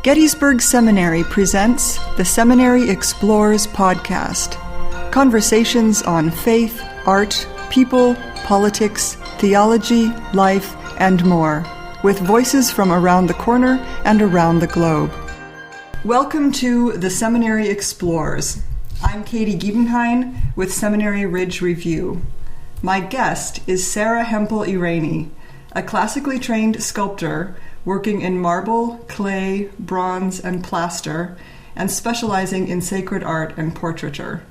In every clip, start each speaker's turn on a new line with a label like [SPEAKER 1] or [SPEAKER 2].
[SPEAKER 1] Gettysburg Seminary presents the Seminary Explores podcast. Conversations on faith, art, people, politics, theology, life, and more, with voices from around the corner and around the globe. Welcome to the Seminary Explores. I'm Katie Giebenhein with Seminary Ridge Review. My guest is Sarah Hempel-Irani, a classically trained sculptor working in marble, clay, bronze, and plaster, and specializing in sacred art and portraiture.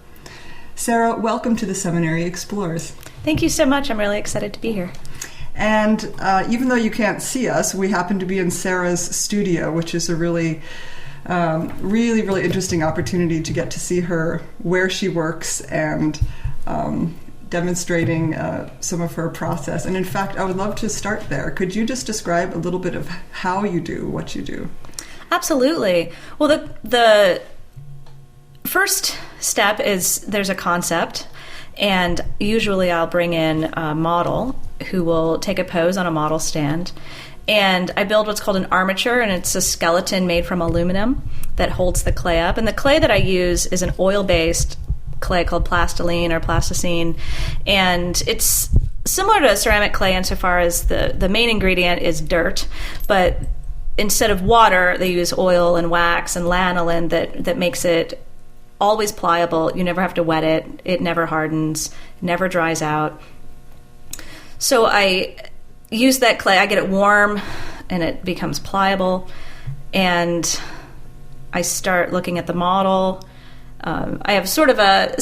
[SPEAKER 1] Sarah, welcome to the Seminary Explores.
[SPEAKER 2] Thank you so much. I'm really excited to be here.
[SPEAKER 1] And even though you can't see us, we happen to be in Sarah's studio, which is a really interesting opportunity to get to see her where she works and demonstrating some of her process. And in fact, I would love to start there. Could you just describe a little bit of how you do what you do?
[SPEAKER 2] Absolutely. Well, the first step is there's a concept, and usually I'll bring in a model who will take a pose on a model stand. And I build what's called an armature, and it's a skeleton made from aluminum that holds the clay up. And the clay that I use is an oil-based clay called plastiline or plasticine, and it's similar to ceramic clay insofar as the main ingredient is dirt, but instead of water they use oil and wax and lanolin that makes it always pliable. You never have to wet it, it never hardens, never dries out. So I use that clay, I get it warm and it becomes pliable, and I start looking at the model. I have sort of a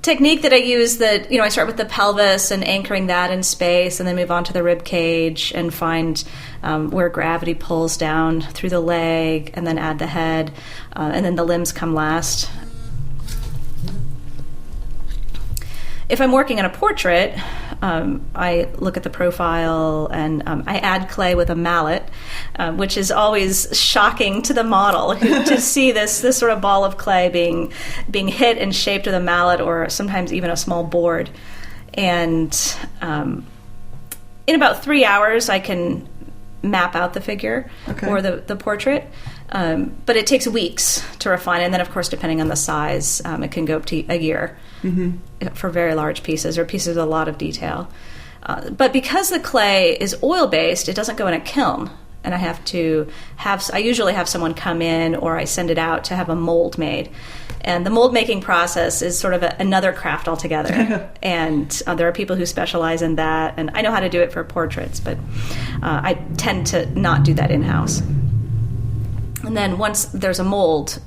[SPEAKER 2] technique that I use that, I start with the pelvis and anchoring that in space, and then move on to the rib cage and find where gravity pulls down through the leg, and then add the head, and then the limbs come last. If I'm working on a portrait, I look at the profile and I add clay with a mallet, which is always shocking to the model to see this sort of ball of clay being hit and shaped with a mallet or sometimes even a small board. And in about 3 hours, I can map out the figure or the portrait. But it takes weeks to refine. And then, of course, depending on the size, it can go up to a year for very large pieces or pieces with a lot of detail. But because the clay is oil-based, it doesn't go in a kiln. And I usually have someone come in, or I send it out to have a mold made. And the mold making process is sort of another craft altogether. And there are people who specialize in that. And I know how to do it for portraits, but I tend to not do that in-house. And then once there's a mold,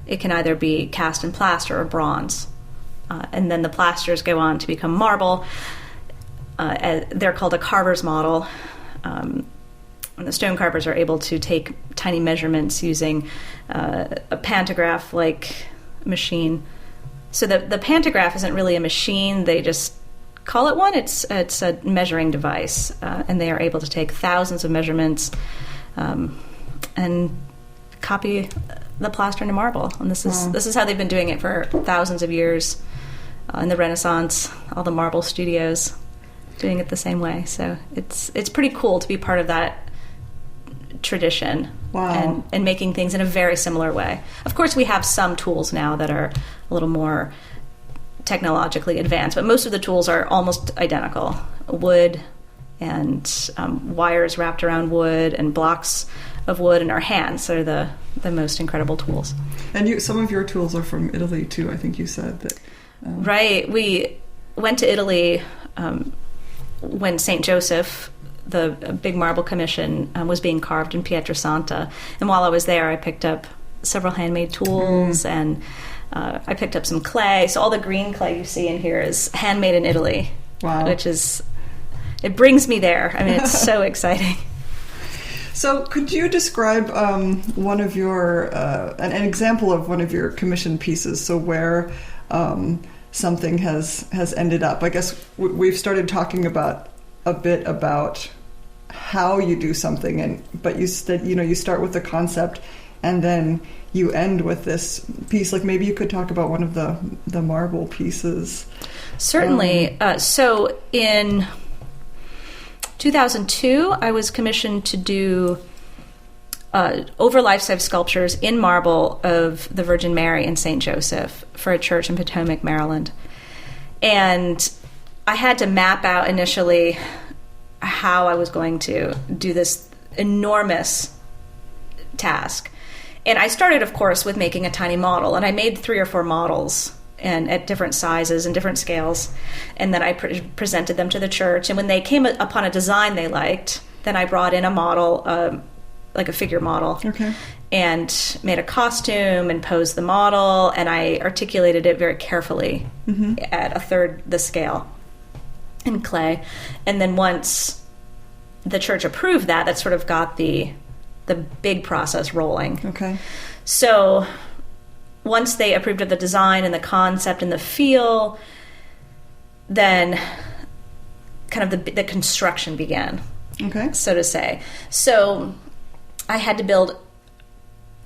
[SPEAKER 2] it can either be cast in plaster or bronze. And then the plasters go on to become marble. They're called a carver's model. And the stone carvers are able to take tiny measurements using a pantograph-like machine. So the pantograph isn't really a machine. They just call it one. It's a measuring device. And they are able to take thousands of measurements and copy the plaster into marble. And this is how they've been doing it for thousands of years. In the Renaissance, all the marble studios doing it the same way. So it's pretty cool to be part of that tradition.
[SPEAKER 1] Wow.
[SPEAKER 2] And making things in a very similar way. Of course, we have some tools now that are a little more technologically advanced, but most of the tools are almost identical. Wood and wires wrapped around wood and blocks of wood, and our hands are the most incredible tools. And
[SPEAKER 1] some of your tools are from Italy too, I think you said that.
[SPEAKER 2] Right. We went to Italy when St. Joseph, the big marble commission, was being carved in Pietrasanta. And while I was there, I picked up several handmade tools, and I picked up some clay. So all the green clay you see in here is handmade in Italy.
[SPEAKER 1] Wow.
[SPEAKER 2] It brings me there. I mean, it's so exciting.
[SPEAKER 1] So could you describe one of your, an example of one of your commissioned pieces, so where something has ended up? I guess we've started talking about a bit about how you do something, but you said, you start with the concept and then you end with this piece. Like maybe you could talk about one of the marble pieces.
[SPEAKER 2] Certainly. So in 2002, I was commissioned to do over life-size sculptures in marble of the Virgin Mary and St. Joseph for a church in Potomac, Maryland. And I had to map out initially how I was going to do this enormous task. And I started, of course, with making a tiny model, and I made 3 or 4 models and at different sizes and different scales, and then I presented them to the church. And when they came upon a design they liked, then I brought in a model, like a figure model, and made a costume and posed the model, and I articulated it very carefully at 1/3 the scale in clay. And then once the church approved that, that sort of got the big process rolling.
[SPEAKER 1] Okay.
[SPEAKER 2] So once they approved of the design and the concept and the feel, then kind of the construction began, so to say. So I had to build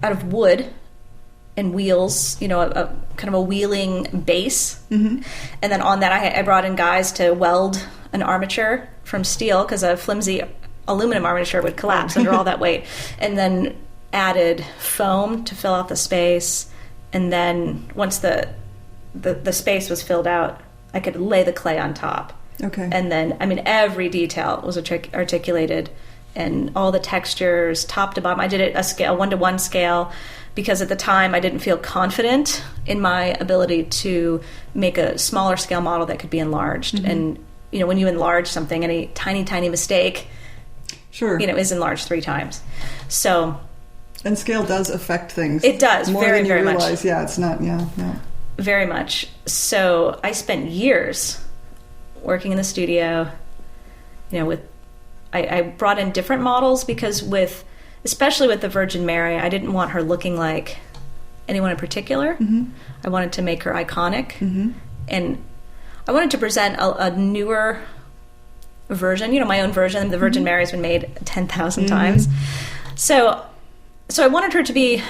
[SPEAKER 2] out of wood and wheels, a kind of a wheeling base. And then on that, I brought in guys to weld an armature from steel, because a flimsy aluminum armature would collapse under all that weight. And then added foam to fill out the space. And then once the space was filled out, I could lay the clay on top.
[SPEAKER 1] Okay.
[SPEAKER 2] And then, every detail was articulated, and all the textures, top to bottom. I did it a scale, 1-to-1 scale, because at the time I didn't feel confident in my ability to make a smaller scale model that could be enlarged. And, when you enlarge something, any tiny, tiny mistake, is enlarged 3 times. So...
[SPEAKER 1] And scale does affect things.
[SPEAKER 2] It does,
[SPEAKER 1] more
[SPEAKER 2] very,
[SPEAKER 1] than you
[SPEAKER 2] very
[SPEAKER 1] realize.
[SPEAKER 2] much.
[SPEAKER 1] Yeah, it's not,
[SPEAKER 2] Very much. So I spent years working in the studio, I brought in different models, because especially with the Virgin Mary, I didn't want her looking like anyone in particular. I wanted to make her iconic. And I wanted to present a newer version, my own version. The Virgin Mary's been made 10,000 times. So I wanted her to be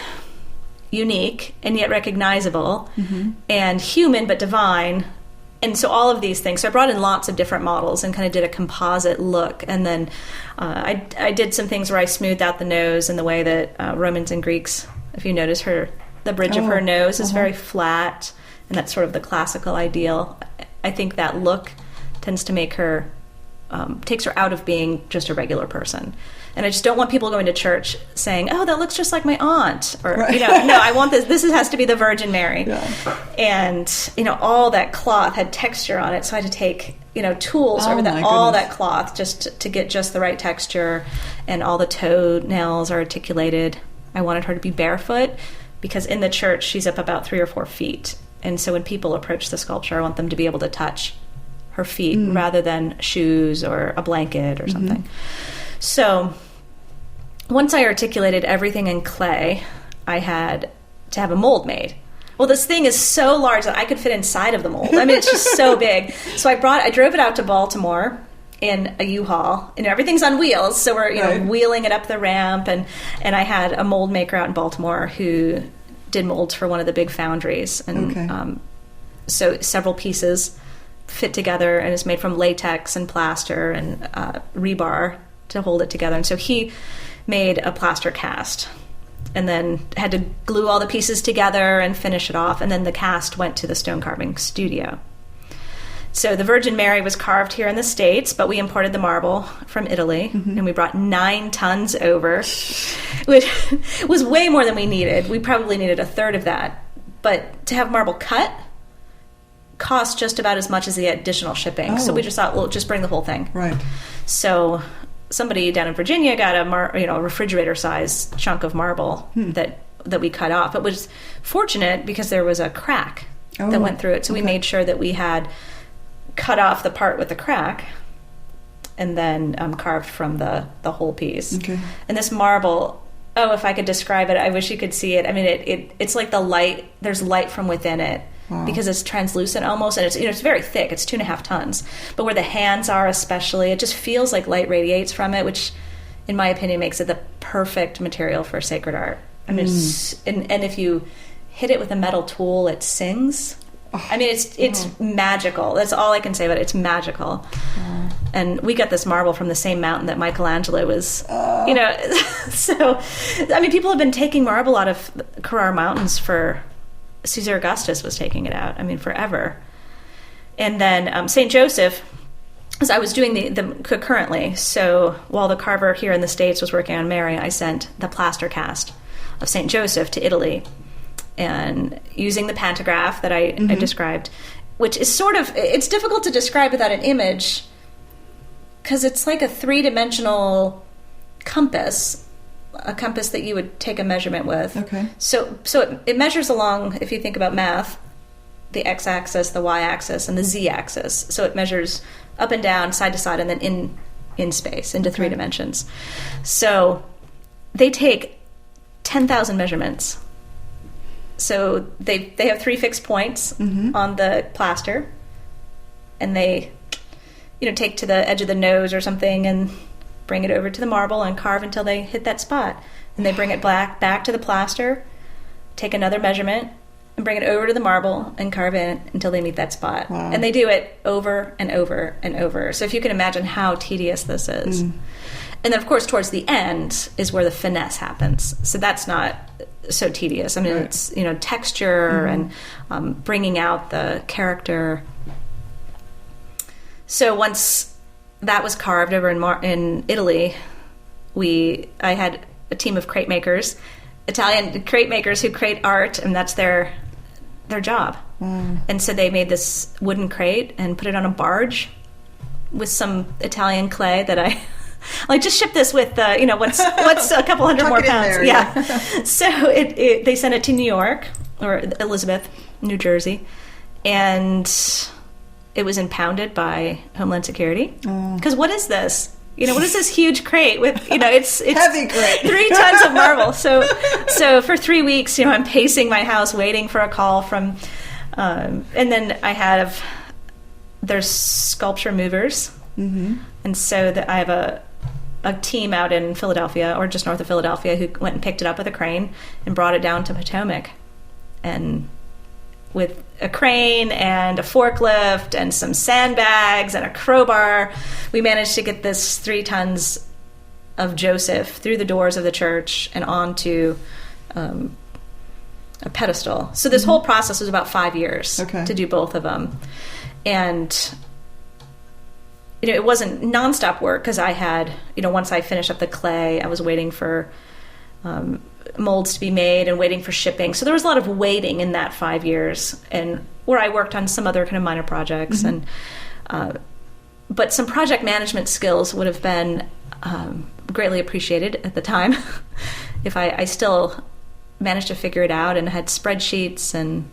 [SPEAKER 2] unique and yet recognizable, and human but divine. And so all of these things. So I brought in lots of different models and kind of did a composite look. And then I did some things where I smoothed out the nose in the way that Romans and Greeks, if you notice the bridge of her nose is very flat, and that's sort of the classical ideal. I think that look tends to make her, takes her out of being just a regular person. And I just don't want people going to church saying, "Oh, that looks just like my aunt," or no, I want this. This has to be the Virgin Mary. And all that cloth had texture on it, so I had to take tools over all that cloth just to get just the right texture, and all the toenails are articulated. I wanted her to be barefoot, because in the church she's up about 3 or 4 feet, and so when people approach the sculpture, I want them to be able to touch her feet rather than shoes or a blanket or something. So once I articulated everything in clay, I had to have a mold made. Well, this thing is so large that I could fit inside of the mold. It's just so big. So I drove it out to Baltimore in a U-Haul, and everything's on wheels. So we're wheeling it up the ramp, and I had a mold maker out in Baltimore who did molds for one of the big foundries, and so several pieces fit together, and is made from latex and plaster and rebar to hold it together. And so he made a plaster cast, and then had to glue all the pieces together and finish it off, and then the cast went to the stone carving studio. So the Virgin Mary was carved here in the States, but we imported the marble from Italy, and we brought 9 tons over, which was way more than we needed. We probably needed 1/3 of that. But to have marble cut cost just about as much as the additional shipping. So we just thought, well, just bring the whole thing.
[SPEAKER 1] Right.
[SPEAKER 2] So somebody down in Virginia got a refrigerator-sized chunk of marble that we cut off. It was fortunate because there was a crack that went through it. So we made sure that we had cut off the part with the crack, and then carved from the whole piece. And this marble, if I could describe it, I wish you could see it. It's like the light. There's light from within it. Wow. Because it's translucent almost, and it's very thick. It's 2.5 tons. But where the hands are especially, it just feels like light radiates from it, which, in my opinion, makes it the perfect material for sacred art. And if you hit it with a metal tool, it sings. I mean, it's magical. That's all I can say about it. It's magical. And we got this marble from the same mountain that Michelangelo was, you know. So, I mean, people have been taking marble out of Carrara Mountains for, Caesar Augustus was taking it out, I mean, forever. And then St. Joseph, as I was doing the concurrently, so while the carver here in the States was working on Mary, I sent the plaster cast of St. Joseph to Italy. And using the pantograph that I described, which is sort of, it's difficult to describe without an image, because it's like a 3-dimensional compass, a compass that you would take a measurement with.
[SPEAKER 1] Okay.
[SPEAKER 2] So it measures along, if you think about math, the x-axis, the y-axis, and the z-axis. So it measures up and down, side to side, and then in space, into 3 dimensions. So they take 10,000 measurements. So they have 3 fixed points on the plaster, and they, you know, take to the edge of the nose or something and bring it over to the marble and carve until they hit that spot. And they bring it back to the plaster, take another measurement, and bring it over to the marble and carve it until they meet that spot.
[SPEAKER 1] Wow.
[SPEAKER 2] And they do it over and over and over. So if you can imagine how tedious this is. And then, of course, towards the end is where the finesse happens. So that's not so tedious. I mean, it's, you know, texture and bringing out the character. So once that was carved over in Italy, I had a team of crate makers, Italian crate makers who crate art, and that's their job. And so they made this wooden crate and put it on a barge with some Italian clay that I just ship this with, you know, what's a couple hundred more pounds.
[SPEAKER 1] There,
[SPEAKER 2] yeah. So they sent it to New York, or Elizabeth, New Jersey, and it was impounded by Homeland Security. Because what is this? You know, what is this huge crate with, you know, it's
[SPEAKER 1] heavy crate.
[SPEAKER 2] 3 tons of marble. So for 3 weeks, you know, I'm pacing my house waiting for a call from, and then there's sculpture movers. And so I have a team out in Philadelphia, or just north of Philadelphia, who went and picked it up with a crane and brought it down to Potomac. And with a crane and a forklift and some sandbags and a crowbar, we managed to get this 3 tons of Joseph through the doors of the church and onto a pedestal. So this whole process was about 5 years to do both of them. And you know, it wasn't nonstop work, because I had, you know, once I finished up the clay, I was waiting for molds to be made and waiting for shipping. So there was a lot of waiting in that 5 years, and where I worked on some other kind of minor projects. And but some project management skills would have been greatly appreciated at the time if I still managed to figure it out and had spreadsheets.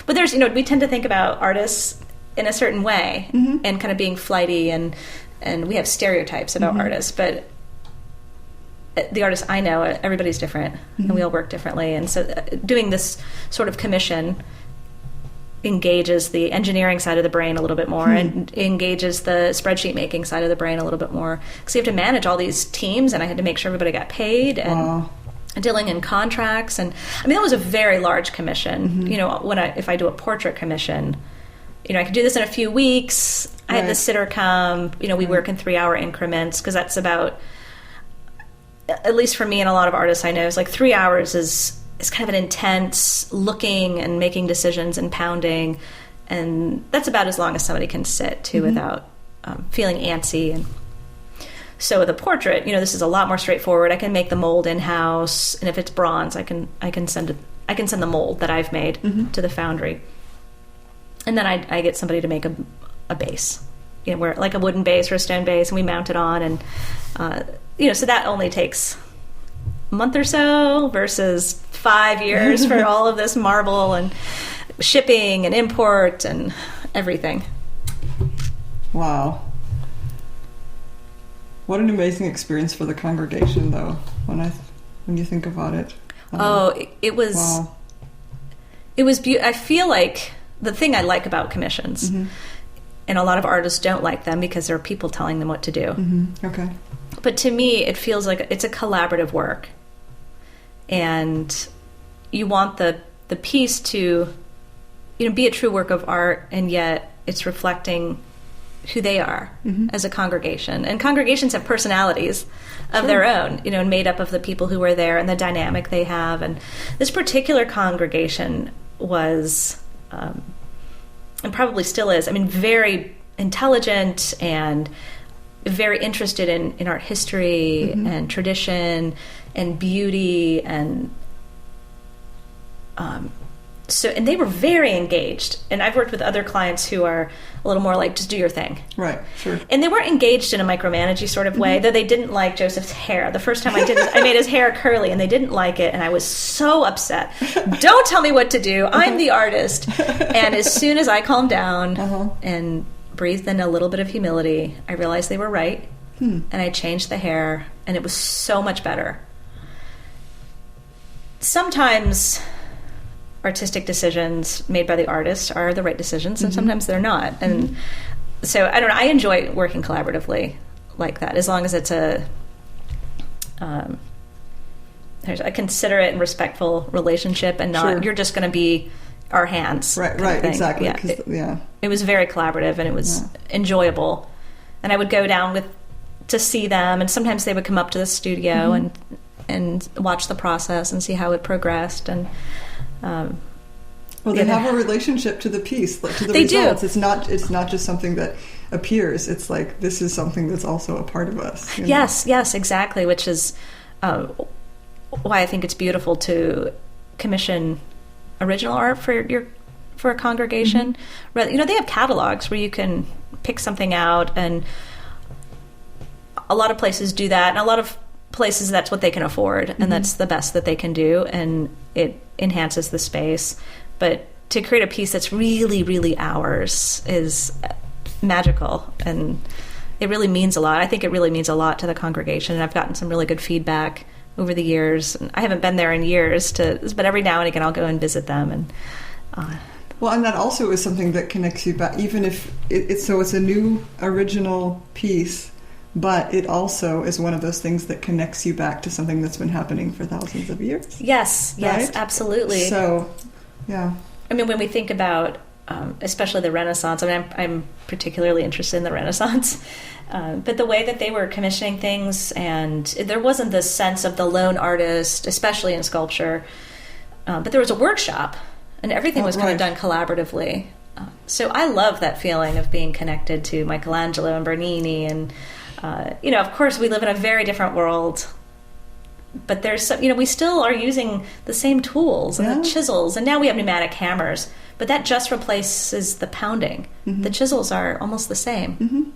[SPEAKER 2] But there's, you know, we tend to think about artists in a certain way and kind of being flighty, and we have stereotypes about artists, but the artists I know, everybody's different and we all work differently. And so doing this sort of commission engages the engineering side of the brain a little bit more and engages the spreadsheet making side of the brain a little bit more, because you have to manage all these teams, and I had to make sure everybody got paid and dealing in contracts. And I mean, that was a very large commission. You know, if I do a portrait commission, you know, I could do this in a few weeks. I had the sitter come. You know, we work in 3-hour increments, because that's about, at least for me and a lot of artists I know, it's like 3 hours is kind of an intense looking and making decisions and pounding, and that's about as long as somebody can sit too without feeling antsy. And so with a portrait, you know, this is a lot more straightforward. I can make the mold in house, and if it's bronze, I can send the mold that I've made to the foundry. And then I get somebody to make a base, you know, where like a wooden base or a stone base, and we mount it on. And, you know, so that only takes a month or so versus 5 years for all of this marble and shipping and import and everything.
[SPEAKER 1] Wow. What an amazing experience for the congregation, though, when you think about it.
[SPEAKER 2] It was... Wow. It was I feel like the thing I like about commissions, and a lot of artists don't like them because there are people telling them what to do.
[SPEAKER 1] Okay.
[SPEAKER 2] But to me, it feels like it's a collaborative work. And you want the piece to be a true work of art, and yet it's reflecting who they are as a congregation. And congregations have personalities of their own, and made up of the people who are there and the dynamic they have. And this particular congregation was, and probably still is, very intelligent and very interested in art history and tradition and beauty, and and they were very engaged. And I've worked with other clients who are a little more like, just do your thing.
[SPEAKER 1] Right, sure.
[SPEAKER 2] And they weren't engaged in a micromanagey sort of way, though they didn't like Joseph's hair. The first time I did it, I made his hair curly, and they didn't like it, and I was so upset. Don't tell me what to do. I'm the artist. And as soon as I calmed down and breathed in a little bit of humility, I realized they were right, and I changed the hair, and it was so much better. Sometimes artistic decisions made by the artist are the right decisions, and sometimes they're not. And so I don't know, I enjoy working collaboratively like that, as long as it's a considerate and respectful relationship, and not you're just going to be our hands.
[SPEAKER 1] Right, exactly.
[SPEAKER 2] It was very collaborative, and it was enjoyable. And I would go down to see them, and sometimes they would come up to the studio and watch the process and see how it progressed. And
[SPEAKER 1] they have a relationship to the piece, to the results. Do. It's not just something that appears. It's like, this is something that's also a part of us.
[SPEAKER 2] Yes, exactly. Which is why I think it's beautiful to commission original art for a congregation. They have catalogs where you can pick something out, and a lot of places do that, and a lot of places that's what they can afford, and that's the best that they can do, and it enhances the space. But to create a piece that's really, really ours is magical, and it really means a lot. I think it really means a lot to the congregation, and I've gotten some really good feedback over the years. And I haven't been there in years, but every now and again I'll go and visit them. And
[SPEAKER 1] and that also is something that connects you back, even if it's a new original piece, but it also is one of those things that connects you back to something that's been happening for thousands of years.
[SPEAKER 2] Yes,
[SPEAKER 1] right?
[SPEAKER 2] Absolutely.
[SPEAKER 1] So, yeah.
[SPEAKER 2] When we think about, especially the Renaissance, I'm particularly interested in the Renaissance, but the way that they were commissioning things, and there wasn't this sense of the lone artist, especially in sculpture, but there was a workshop, and everything was kind of done collaboratively. So I love that feeling of being connected to Michelangelo and Bernini, and of course, we live in a very different world, but there's some, we still are using the same tools and the chisels, and now we have pneumatic hammers, but that just replaces the pounding. The chisels are almost the same.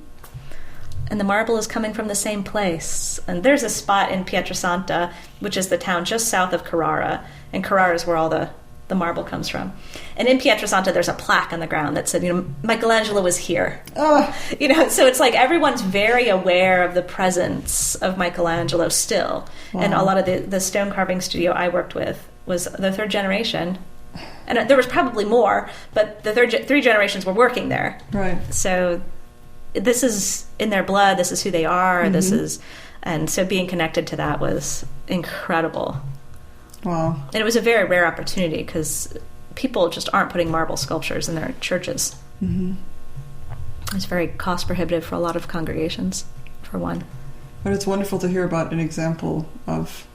[SPEAKER 2] And the marble is coming from the same place. And there's a spot in Pietrasanta, which is the town just south of Carrara, and Carrara is where all the marble comes from. And in Pietrasanta, there's a plaque on the ground that said, Michelangelo was here. So it's like everyone's very aware of the presence of Michelangelo still. Wow. And a lot of the stone carving studio I worked with was the third generation. And there was probably more, but the three generations were working there.
[SPEAKER 1] Right.
[SPEAKER 2] So this is in their blood. This is who they are. And so being connected to that was incredible.
[SPEAKER 1] Wow.
[SPEAKER 2] And it was a very rare opportunity, because people just aren't putting marble sculptures in their churches. It's very cost prohibitive for a lot of congregations, for one.
[SPEAKER 1] But it's wonderful to hear about an example of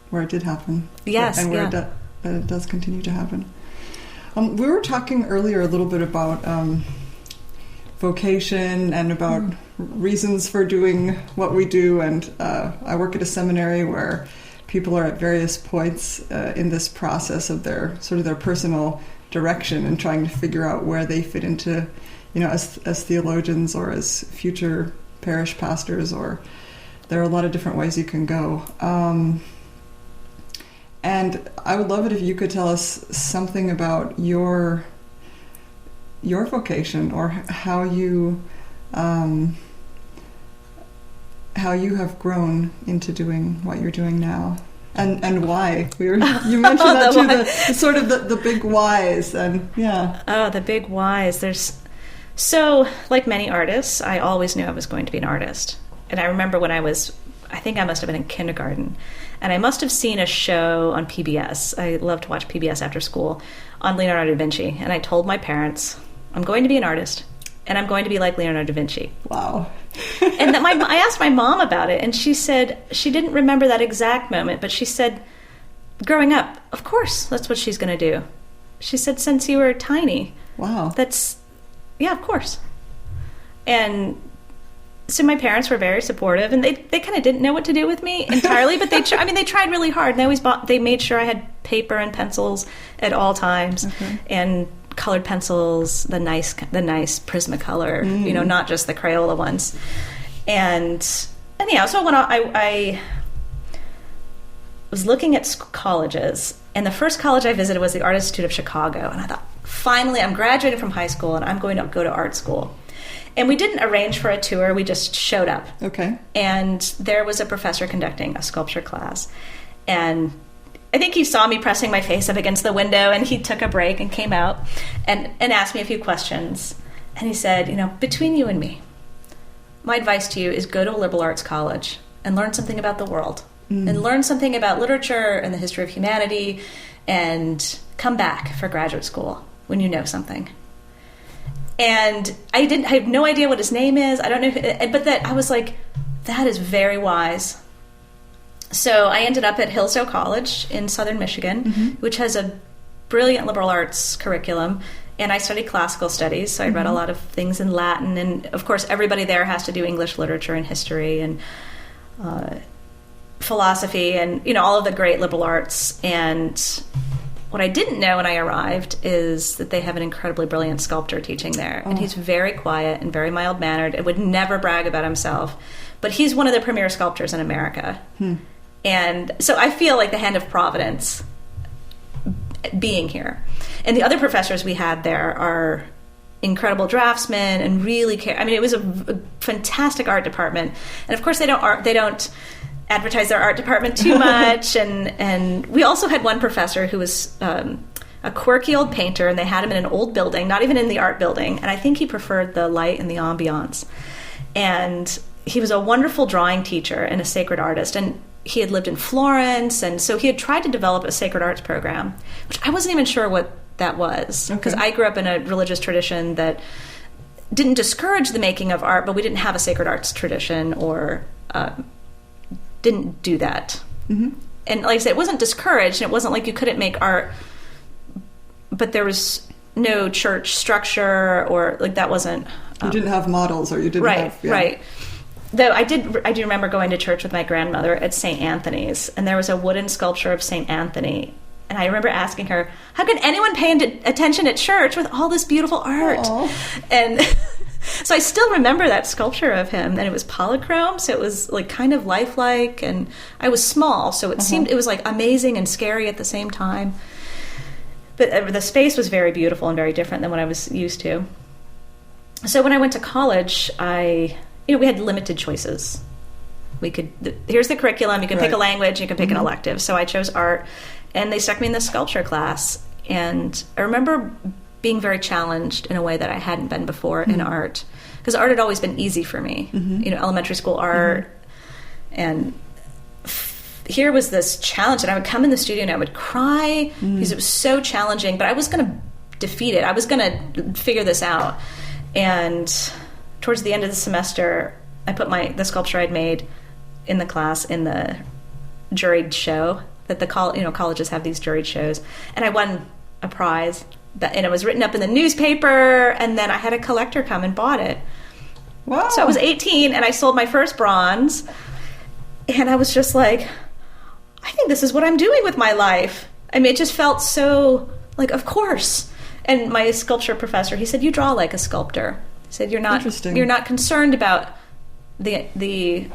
[SPEAKER 1] where it did happen.
[SPEAKER 2] Yes,
[SPEAKER 1] and where it does continue to happen. We were talking earlier a little bit about vocation and about reasons for doing what we do. And I work at a seminary where people are at various points in this process of their personal direction, and trying to figure out where they fit into, as theologians or as future parish pastors, or there are a lot of different ways you can go. And I would love it if you could tell us something about your vocation, or how you have grown into doing what you're doing now, and why. You mentioned that too, the big whys, and
[SPEAKER 2] the big whys. Like many artists, I always knew I was going to be an artist. And I remember when I think I must have been in kindergarten, and I must have seen a show on PBS. I love to watch PBS after school, on Leonardo da Vinci. And I told my parents, I'm going to be an artist, and I'm going to be like Leonardo da Vinci.
[SPEAKER 1] Wow.
[SPEAKER 2] And I asked my mom about it, and she said she didn't remember that exact moment, but she said, growing up, of course, that's what she's going to do. She said, since you were tiny.
[SPEAKER 1] Wow.
[SPEAKER 2] Yeah, of course. And so my parents were very supportive, and they kind of didn't know what to do with me entirely, but they tried really hard, and they made sure I had paper and pencils at all times, and colored pencils, the nice Prismacolor, not just the Crayola ones. And anyhow, so when I was looking at colleges, and the first college I visited was the Art Institute of Chicago, and I thought, finally, I'm graduating from high school, and I'm going to go to art school. And we didn't arrange for a tour, we just showed up. Okay. And there was a professor conducting a sculpture class. And I think he saw me pressing my face up against the window, and he took a break and came out and asked me a few questions. And he said, between you and me, my advice to you is go to a liberal arts college and learn something about the world. And learn something about literature and the history of humanity, and come back for graduate school when you know something. And I have no idea what his name is. I don't know, but I was like, that is very wise. So I ended up at Hillsdale College in Southern Michigan, which has a brilliant liberal arts curriculum. And I studied classical studies, so I read a lot of things in Latin. And of course, everybody there has to do English literature and history and philosophy and, all of the great liberal arts. And what I didn't know when I arrived is that they have an incredibly brilliant sculptor teaching there. And he's very quiet and very mild-mannered and would never brag about himself. But he's one of the premier sculptors in America. And so I feel like the hand of Providence being here. And the other professors we had there are incredible draftsmen and really care. I mean, it was a fantastic art department. And of course, they don't advertise their art department too much. And we also had one professor who was a quirky old painter, and they had him in an old building, not even in the art building. And I think he preferred the light and the ambiance. And he was a wonderful drawing teacher and a sacred artist. And he had lived in Florence, and so he had tried to develop a sacred arts program, which I wasn't even sure what that was, because I grew up in a religious tradition that didn't discourage the making of art, but we didn't have a sacred arts tradition or didn't do that. And like I said, it wasn't discouraged, and it wasn't like you couldn't make art, but there was no church structure, or like that wasn't...
[SPEAKER 1] you didn't have models, or you didn't have... Yeah.
[SPEAKER 2] Right. Though I do remember going to church with my grandmother at St. Anthony's, and there was a wooden sculpture of St. Anthony. And I remember asking her, how can anyone pay attention at church with all this beautiful art? Aww. And so I still remember that sculpture of him, and it was polychrome, so it was like kind of lifelike, and I was small, so it seemed, it was like amazing and scary at the same time. But the space was very beautiful and very different than what I was used to. So when I went to college, we had limited choices. Here's the curriculum, you can pick a language, you can pick an elective. So I chose art, and they stuck me in the sculpture class. And I remember being very challenged in a way that I hadn't been before in art, because art had always been easy for me. Elementary school art, and here was this challenge, and I would come in the studio and I would cry because it was so challenging, but I was going to defeat it. I was going to figure this out. And towards the end of the semester, I put the sculpture I'd made in the class in the juried show that colleges have, these juried shows, and I won a prize. And it was written up in the newspaper, and then I had a collector come and bought it. Wow! So I was 18, and I sold my first bronze, and I was just like, I think this is what I'm doing with my life. I mean, it just felt so like, of course. And my sculpture professor, he said, "You draw like a sculptor." He said, "You're not concerned about the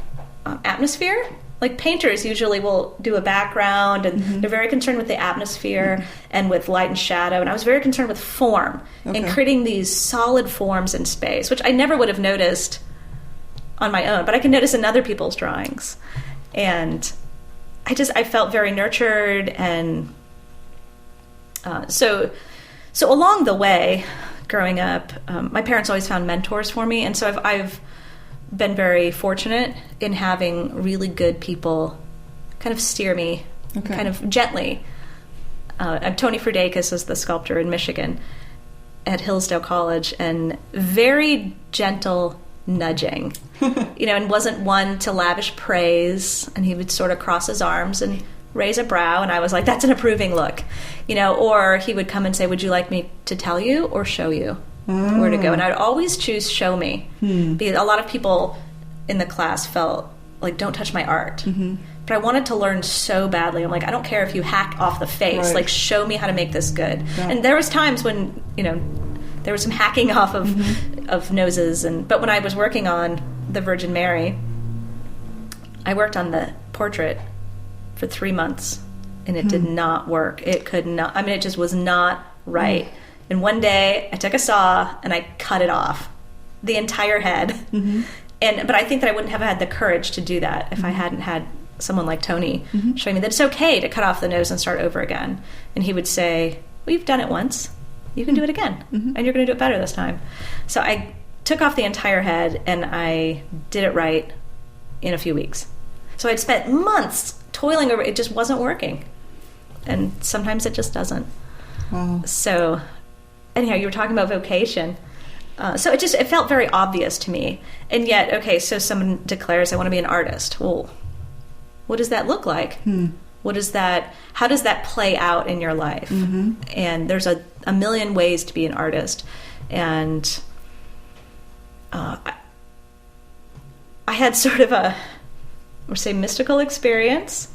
[SPEAKER 2] atmosphere. Like painters usually will do a background, and they're very concerned with the atmosphere and with light and shadow. And I was very concerned with form and creating these solid forms in space, which I never would have noticed on my own, but I can notice in other people's drawings. And I felt very nurtured, and so along the way, growing up, my parents always found mentors for me, and so I've been very fortunate in having really good people kind of steer me,
[SPEAKER 1] Okay.
[SPEAKER 2] kind of gently. Tony Frudakis is the sculptor in Michigan at Hillsdale College, and very gentle nudging, and wasn't one to lavish praise, and he would sort of cross his arms and raise a brow, and I was like, that's an approving look, or he would come and say, would you like me to tell you or show you where to go? And I'd always choose show me, because a lot of people in the class felt like, don't touch my art. But I wanted to learn so badly. I'm like, I don't care if you hack off the face.
[SPEAKER 1] Right.
[SPEAKER 2] Like, show me how to make this good.
[SPEAKER 1] Yeah.
[SPEAKER 2] And there was times when, there was some hacking off of noses. But when I was working on the Virgin Mary, I worked on the portrait for 3 months, and it did not work. It could not. I mean, it just was not right. And one day, I took a saw and I cut it off, the entire head. But I think that I wouldn't have had the courage to do that if I hadn't had someone like Tony showing me that it's okay to cut off the nose and start over again. And he would say, well, you've done it once. You can do it again. And you're going to do it better this time. So I took off the entire head, and I did it right in a few weeks. So I'd spent months toiling over it. It just wasn't working. And sometimes it just doesn't.
[SPEAKER 1] Wow.
[SPEAKER 2] So anyhow, you were talking about vocation. So it felt very obvious to me. And yet, okay, so someone declares, I want to be an artist. Well, what does that look like? How does that play out in your life? And there's a million ways to be an artist. And I had sort of mystical experience.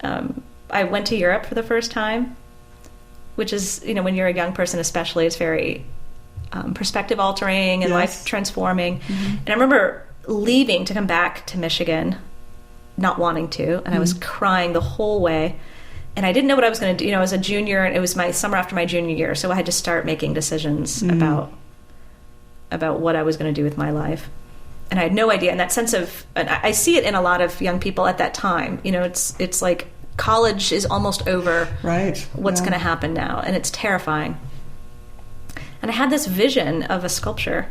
[SPEAKER 2] I went to Europe for the first time, which is, when you're a young person especially, it's very perspective altering and life transforming. And I remember leaving to come back to Michigan, not wanting to, and I was crying the whole way, and I didn't know what I was going to do. I was a junior, and it was my summer after my junior year, so I had to start making decisions about what I was going to do with my life. And I had no idea. And that sense of, and I see it in a lot of young people at that time. It's like college is almost over.
[SPEAKER 1] Right.
[SPEAKER 2] What's going to happen now? And it's terrifying. And I had this vision of a sculpture,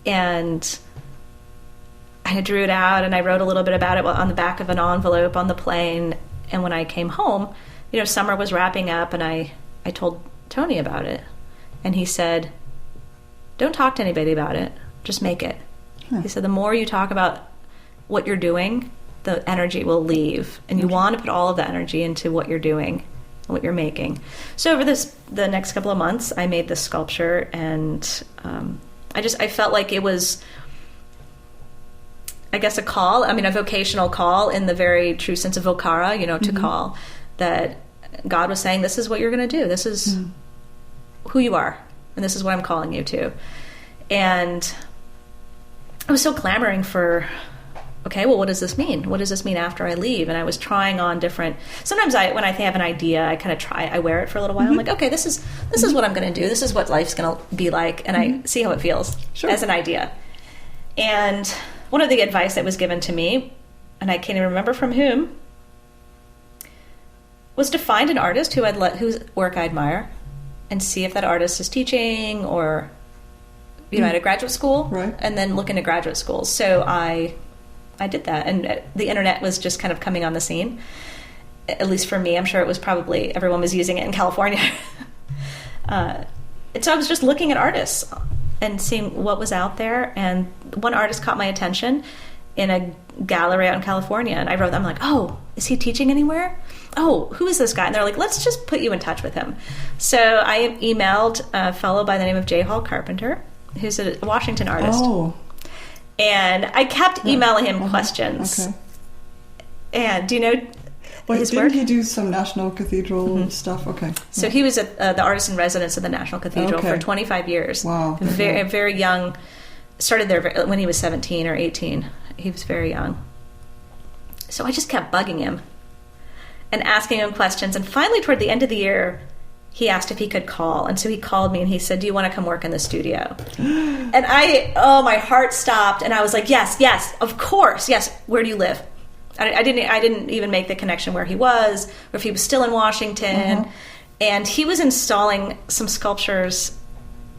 [SPEAKER 2] and I drew it out, and I wrote a little bit about it on the back of an envelope on the plane. And when I came home, summer was wrapping up, and I told Tony about it. And he said, don't talk to anybody about it. Just make it. He said, the more you talk about what you're doing, the energy will leave. And you want to put all of the energy into what you're doing, what you're making. So over the next couple of months, I made this sculpture, and I felt like it was, I guess, a call. I mean, a vocational call in the very true sense of vocara, to call, that God was saying, this is what you're going to do. This is who you are, and this is what I'm calling you to. And I was so clamoring for, okay, well, what does this mean? What does this mean after I leave? And I was trying on different, sometimes when I have an idea, I kind of I wear it for a little while. I'm like, okay, this is what I'm going to do. This is what life's going to be like. And I see how it feels as an idea. And one of the advice that was given to me, and I can't even remember from whom, was to find an artist whose work I admire, and see if that artist is teaching or, at a graduate school,
[SPEAKER 1] right.
[SPEAKER 2] And then look into graduate schools. So I did that, and the internet was just kind of coming on the scene. At least for me, I'm sure it was probably everyone was using it in California. And so I was just looking at artists and seeing what was out there. And one artist caught my attention in a gallery out in California, and I wrote them, I'm like, oh, is he teaching anywhere? Oh, who is this guy? And they're like, let's just put you in touch with him. So I emailed a fellow by the name of J. Hall Carpenter, who's a Washington artist.
[SPEAKER 1] Oh.
[SPEAKER 2] And I kept emailing him questions.
[SPEAKER 1] Okay.
[SPEAKER 2] And do you know his
[SPEAKER 1] didn't
[SPEAKER 2] work?
[SPEAKER 1] he do some National Cathedral stuff? Okay.
[SPEAKER 2] So he was the artist in residence of the National Cathedral for 25 years.
[SPEAKER 1] Wow.
[SPEAKER 2] Very, very young. Started there when he was 17 or 18. He was very young. So I just kept bugging him and asking him questions. And finally, toward the end of the year, he asked if he could call. And so he called me and he said, do you want to come work in the studio? And my heart stopped. And I was like, yes, of course. Yes. Where do you live? I didn't even make the connection where he was, or if he was still in Washington. And he was installing some sculptures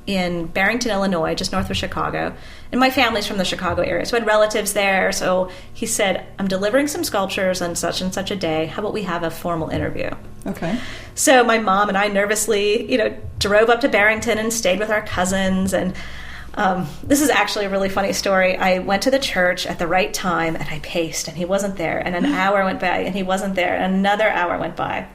[SPEAKER 2] in Barrington, Illinois, just north of Chicago. And my family's from the Chicago area, so I had relatives there. So he said, I'm delivering some sculptures on such and such a day. How about we have a formal interview?
[SPEAKER 1] Okay.
[SPEAKER 2] So my mom and I nervously, drove up to Barrington and stayed with our cousins. And this is actually a really funny story. I went to the church at the right time, and I paced, and he wasn't there. And an hour went by, and he wasn't there. And another hour went by.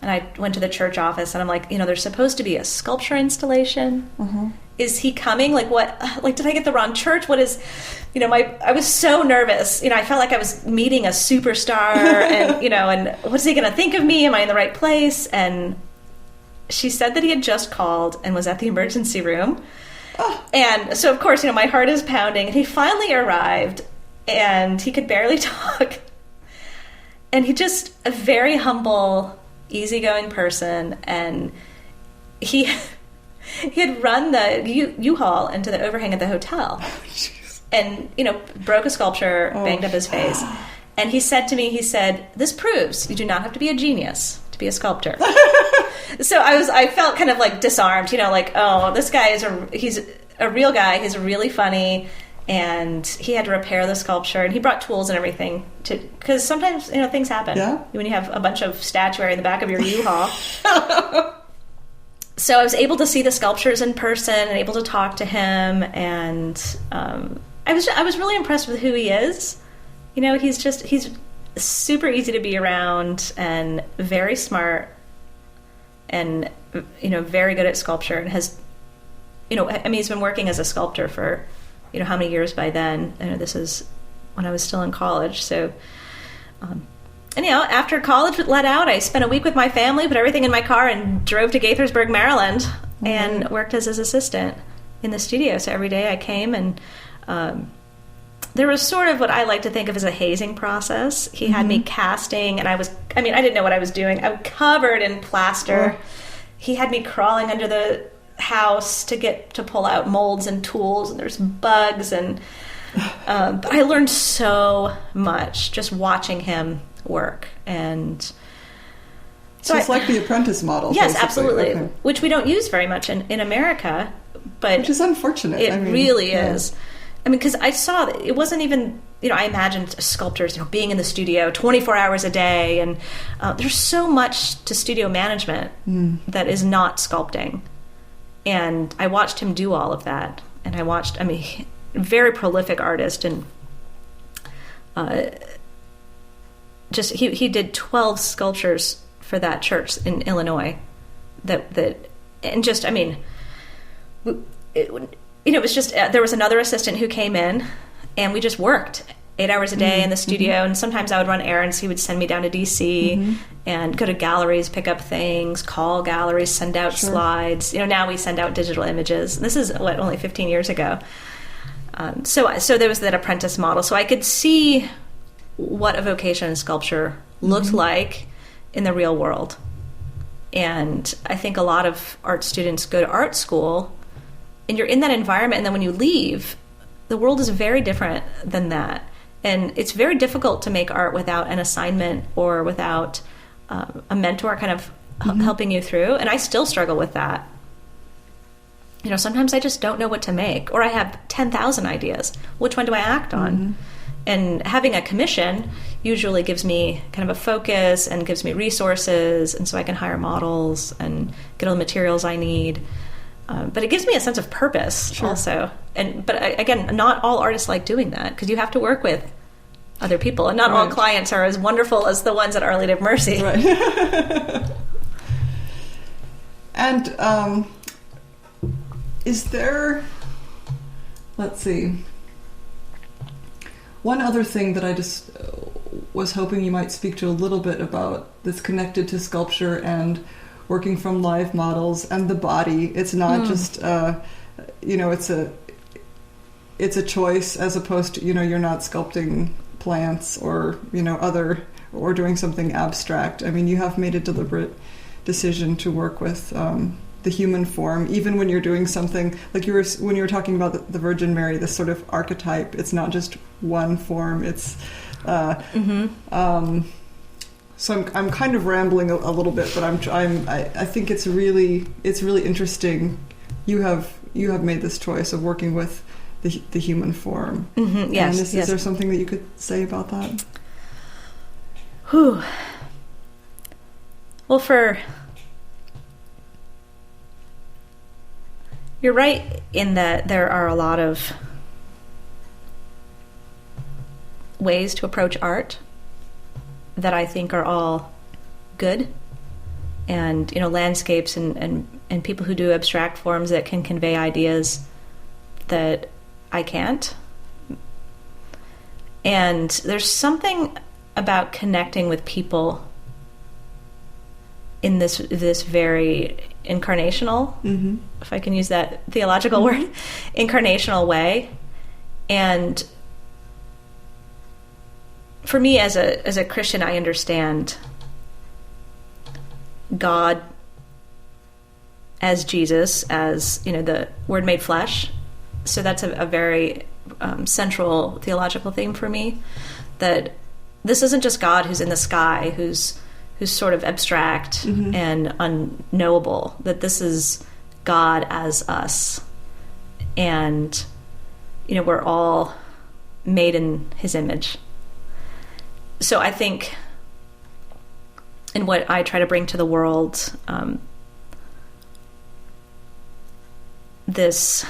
[SPEAKER 2] And I went to the church office, and I'm like, there's supposed to be a sculpture installation. Mm-hmm. Is he coming? Like, what? Like, did I get the wrong church? What is, I was so nervous. I felt like I was meeting a superstar, and, and what's he going to think of me? Am I in the right place? And she said that he had just called and was at the emergency room. Oh. And so, of course, my heart is pounding. And he finally arrived, and he could barely talk. And he just, a very humble, easygoing person, and he had run the U-Haul into the overhang of the hotel, and broke a sculpture, banged up his face, and he said to me, this proves you do not have to be a genius to be a sculptor. So I felt kind of like disarmed, this guy he's a real guy, he's really funny, and he had to repair the sculpture, and he brought tools and everything because sometimes things happen when you have a bunch of statuary in the back of your U-Haul. So I was able to see the sculptures in person and able to talk to him, and I was really impressed with who he is. He's super easy to be around and very smart, and very good at sculpture, and has he's been working as a sculptor for how many years by then. This is when I was still in college. So, and after college let out, I spent a week with my family, put everything in my car, and drove to Gaithersburg, Maryland, mm-hmm. and worked as his assistant in the studio. So every day I came, and there was sort of what I like to think of as a hazing process. He had me casting, and I didn't know what I was doing. I was covered in plaster. Oh. He had me crawling under the house to pull out molds and tools, and there's bugs, and but I learned so much just watching him work. And
[SPEAKER 1] so it's like the apprentice model.
[SPEAKER 2] Yes,
[SPEAKER 1] basically.
[SPEAKER 2] absolutely.
[SPEAKER 1] Okay.
[SPEAKER 2] Which we don't use very much in America, but
[SPEAKER 1] which is unfortunate.
[SPEAKER 2] It really is. Because I saw that it wasn't even, I imagined sculptors, being in the studio 24 hours a day, and there's so much to studio management that is not sculpting. And I watched him do all of that. And I watched, very prolific artist, and he did 12 sculptures for that church in Illinois. It was just, there was another assistant who came in, and we just worked 8 hours a day in the studio, and sometimes I would run errands. He would send me down to DC and go to galleries, pick up things, call galleries, send out slides. Now we send out digital images. This is only 15 years ago. So there was that apprentice model. So I could see what a vocation in sculpture looked like in the real world. And I think a lot of art students go to art school, and you're in that environment, and then when you leave, the world is very different than that. And it's very difficult to make art without an assignment or without a mentor kind of helping you through. And I still struggle with that. Sometimes I just don't know what to make, or I have 10,000 ideas. Which one do I act on? And having a commission usually gives me kind of a focus and gives me resources, and so I can hire models and get all the materials I need. But it gives me a sense of purpose also. But again, not all artists like doing that, because you have to work with other people, and not all clients are as wonderful as the ones at Our Lady of Mercy.
[SPEAKER 1] Right. And is there, let's see, one other thing that I just was hoping you might speak to a little bit about that's connected to sculpture and working from live models and the body. It's not just, it's a choice, as opposed to, you're not sculpting plants or, or doing something abstract. You have made a deliberate decision to work with the human form, even when you're doing something like when you were talking about the Virgin Mary, this sort of archetype. It's not just one form. It's so I'm kind of rambling a little bit, but I think it's really interesting you have made this choice of working with the human form.
[SPEAKER 2] Mm-hmm. Yes.
[SPEAKER 1] And is there something that you could say about that?
[SPEAKER 2] Whew. Well, you're right in that there are a lot of ways to approach art that I think are all good, and landscapes and people who do abstract forms that can convey ideas that I can't. And there's something about connecting with people in this very incarnational,
[SPEAKER 1] mm-hmm.
[SPEAKER 2] if I can use that theological word, incarnational way. And for me as a Christian, I understand God as Jesus, as the Word made flesh. So that's a very central theological theme for me, that this isn't just God who's in the sky, who's sort of abstract
[SPEAKER 1] mm-hmm.
[SPEAKER 2] and unknowable, that this is God as us. And we're all made in his image. So I think in what I try to bring to the world, these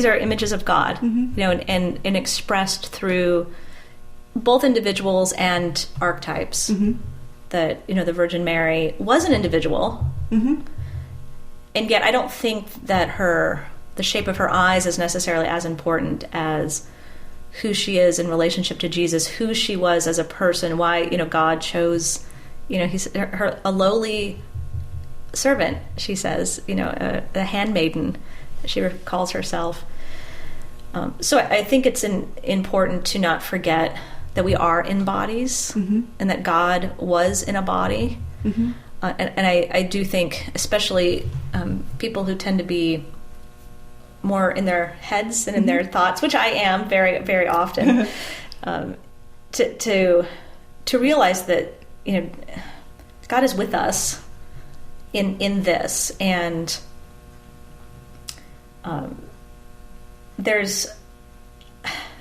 [SPEAKER 2] are images of God,
[SPEAKER 1] mm-hmm.
[SPEAKER 2] and expressed through both individuals and archetypes.
[SPEAKER 1] Mm-hmm.
[SPEAKER 2] That, the Virgin Mary was an individual,
[SPEAKER 1] mm-hmm.
[SPEAKER 2] and yet I don't think that the shape of her eyes is necessarily as important as who she is in relationship to Jesus, who she was as a person, why, God chose, he's a lowly servant, she says, a handmaiden, she calls herself. So I think it's important to not forget that we are in bodies,
[SPEAKER 1] mm-hmm.
[SPEAKER 2] and that God was in a body.
[SPEAKER 1] Mm-hmm.
[SPEAKER 2] And I do think, especially people who tend to be more in their heads than in their thoughts, which I am very, very often, to realize that God is with us in this, and there's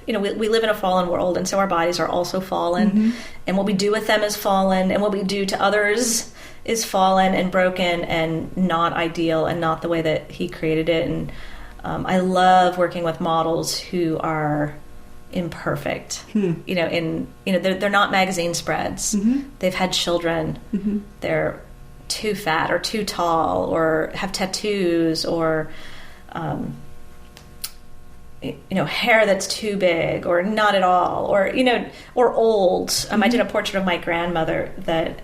[SPEAKER 2] we live in a fallen world, and so our bodies are also fallen,
[SPEAKER 1] mm-hmm.
[SPEAKER 2] and what we do with them is fallen, and what we do to others is fallen and broken and not ideal and not the way that he created it. And I love working with models who are imperfect. They're not magazine spreads.
[SPEAKER 1] Mm-hmm.
[SPEAKER 2] They've had children.
[SPEAKER 1] Mm-hmm.
[SPEAKER 2] They're too fat or too tall or have tattoos or hair that's too big or not at all, or old.
[SPEAKER 1] Mm-hmm.
[SPEAKER 2] I did a portrait of my grandmother that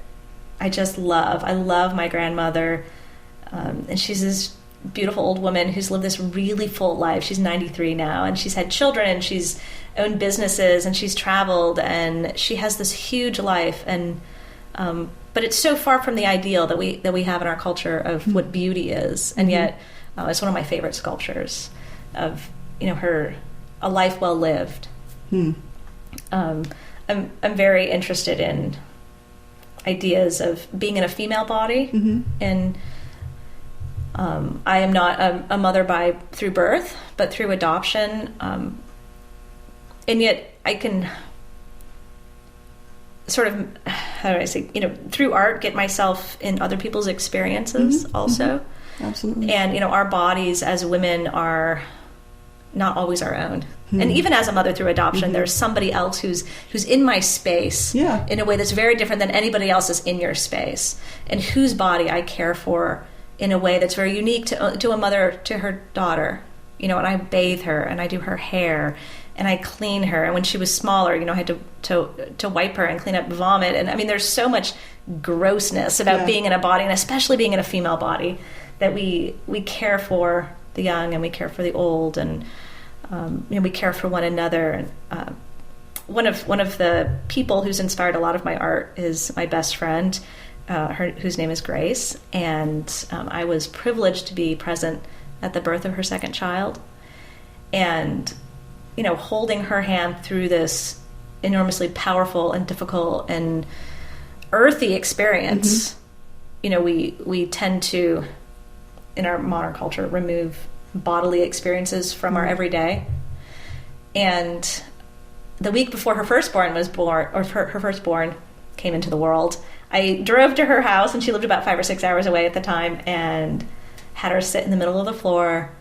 [SPEAKER 2] I just love. I love my grandmother, and she's this beautiful old woman who's lived this really full life. She's 93 now, and she's had children, and she's owned businesses, and she's traveled, and she has this huge life. And but it's so far from the ideal that we have in our culture of mm-hmm. what beauty is, and
[SPEAKER 1] mm-hmm.
[SPEAKER 2] yet it's one of my favorite sculptures of a life well lived. I'm very interested in ideas of being in a female body,
[SPEAKER 1] mm-hmm.
[SPEAKER 2] and I am not a mother through birth, but through adoption, and yet I can sort of, how do I say, through art get myself in other people's experiences
[SPEAKER 1] mm-hmm.
[SPEAKER 2] also.
[SPEAKER 1] Mm-hmm. Absolutely.
[SPEAKER 2] And our bodies as women are not always our own. Mm-hmm. And even as a mother through adoption, mm-hmm. there's somebody else who's in my space in a way that's very different than anybody else's in your space, and whose body I care for in a way that's very unique to a mother to her daughter. And I bathe her, and I do her hair, and I clean her. And when she was smaller, I had to wipe her and clean up vomit. And there's so much grossness about being in a body, and especially being in a female body, that we care for the young, and we care for the old, and we care for one another. And one of the people who's inspired a lot of my art is my best friend, whose name is Grace, and I was privileged to be present at the birth of her second child, and holding her hand through this enormously powerful and difficult and earthy experience. Mm-hmm. We tend to in our modern culture, remove bodily experiences from our everyday. And the week before her firstborn was born, or her firstborn came into the world, I drove to her house, and she lived about 5 or 6 hours away at the time, and had her sit in the middle of the floor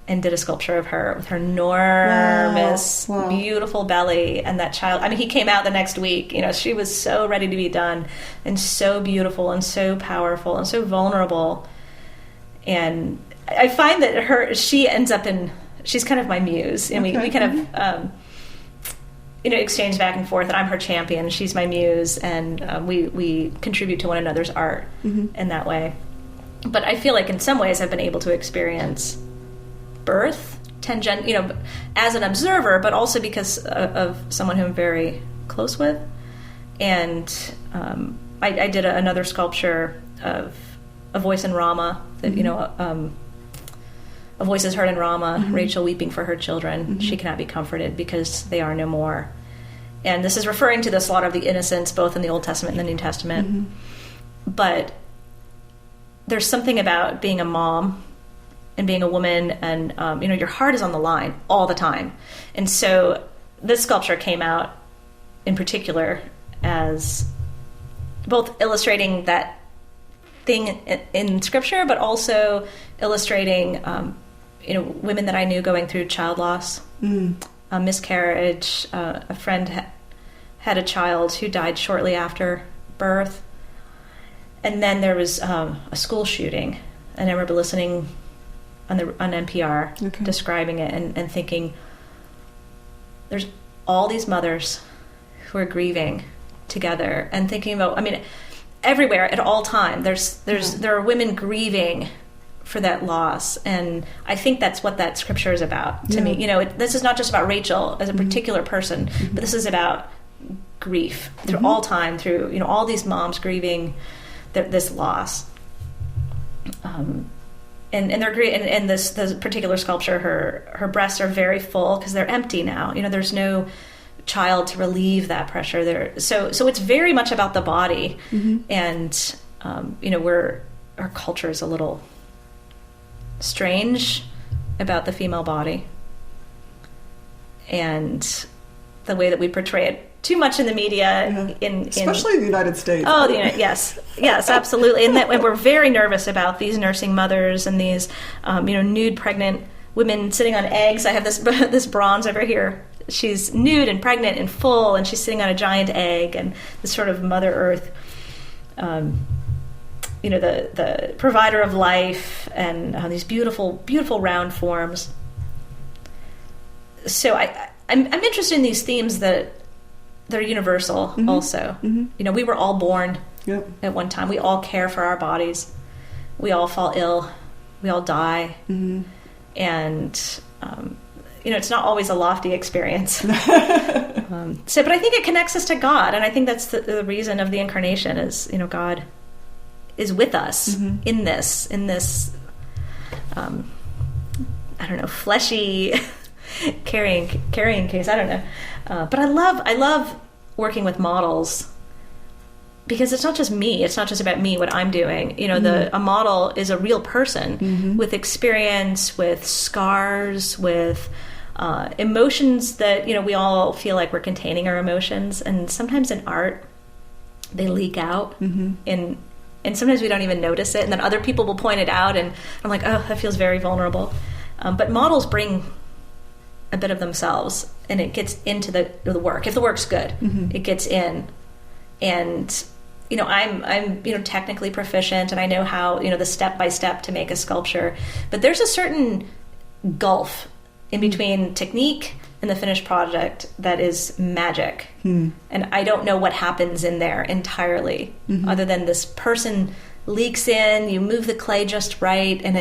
[SPEAKER 2] and did a sculpture of her with her enormous, beautiful belly. And that child, I mean, he came out the next week. You know, she was so ready to be done, and so beautiful and so powerful and so vulnerable. And I find that she ends up she's kind of my muse. And we kind of, exchange back and forth, and I'm her champion. She's my muse, and we contribute to one another's art in that way. But I feel like in some ways I've been able to experience birth as an observer, but also because of someone who I'm very close with. And I did another sculpture of a voice in Rama, that a voice is heard in Rama, Rachel weeping for her children. She cannot be comforted because they are no more. And this is referring to the slaughter of the innocents, both in the Old Testament and the New Testament. But there's something about being a mom and being a woman, and your heart is on the line all the time. And so this sculpture came out in particular as both illustrating that thing in Scripture, but also illustrating women that I knew going through child loss, a miscarriage. A friend had a child who died shortly after birth. And then there was a school shooting, and I remember listening on NPR describing it and thinking, there's all these mothers who are grieving together, and thinking about, I mean, everywhere at all time there are women grieving for that loss. And I think that's what that scripture is about to me. This is not just about Rachel as a particular person, but this is about grief through all time, through all these moms grieving this loss, and they're great. And this particular sculpture, her breasts are very full because they're empty now. There's no child to relieve that pressure there. So it's very much about the body, and our culture is a little strange about the female body, and the way that we portray it too much in the media,
[SPEAKER 1] especially in the United States.
[SPEAKER 2] Oh, yes, absolutely. And we're very nervous about these nursing mothers and these, nude pregnant women sitting on eggs. I have this bronze over here. She's nude and pregnant and full, and she's sitting on a giant egg, and this sort of Mother Earth, the provider of life, and these beautiful, beautiful round forms. So I'm interested in these themes that they're universal also. We were all born at one time. We all care for our bodies. We all fall ill. We all die. And, it's not always a lofty experience. But I think it connects us to God. And I think that's the reason of the Incarnation is, God is with us in this, fleshy carrying case. I don't know. But I love working with models, because it's not just me. It's not just about me, what I'm doing. A model is a real person with experience, with scars, with emotions that, we all feel like we're containing our emotions. And sometimes in art, they leak out. And sometimes we don't even notice it. And then other people will point it out. And I'm like, oh, that feels very vulnerable. But models bring a bit of themselves, and it gets into the work. If the work's good, it gets in. And I'm technically proficient, and I know how the step by step to make a sculpture. But there's a certain gulf in between technique and the finished project that is magic. And I don't know what happens in there entirely, other than this person leaks in. You move the clay just right, and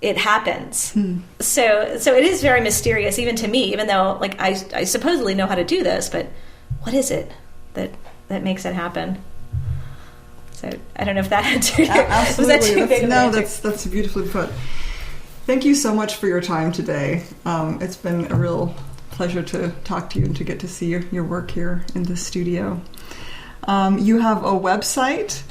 [SPEAKER 2] it happens. So it is very mysterious, even to me, even though I supposedly know how to do this, but what is it that makes it happen? So I don't know if that answered
[SPEAKER 1] absolutely.
[SPEAKER 2] Was that too big of an answer?
[SPEAKER 1] That's beautifully put. Thank you so much for your time today. It's been a real pleasure to talk to you and to get to see your work here in the studio. You have a website.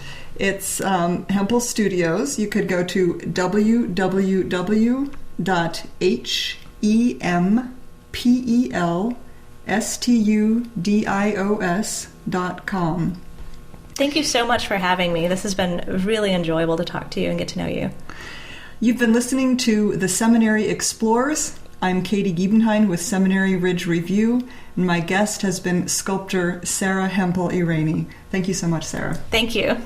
[SPEAKER 1] It's Hempel Studios. You could go to www.hempelstudios.com.
[SPEAKER 2] Thank you so much for having me. This has been really enjoyable to talk to you and get to know you.
[SPEAKER 1] You've been listening to The Seminary Explores. I'm Katie Giebenheim with Seminary Ridge Review, and my guest has been sculptor Sarah Hempel-Irani. Thank you so much, Sarah.
[SPEAKER 2] Thank you.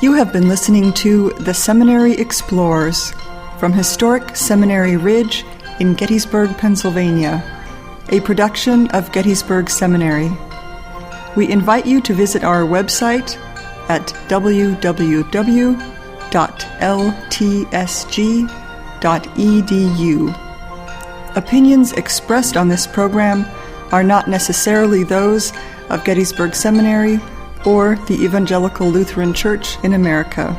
[SPEAKER 1] You have been listening to The Seminary Explores from historic Seminary Ridge in Gettysburg, Pennsylvania, a production of Gettysburg Seminary. We invite you to visit our website at www.ltsg.edu. Opinions expressed on this program are not necessarily those of Gettysburg Seminary or the Evangelical Lutheran Church in America.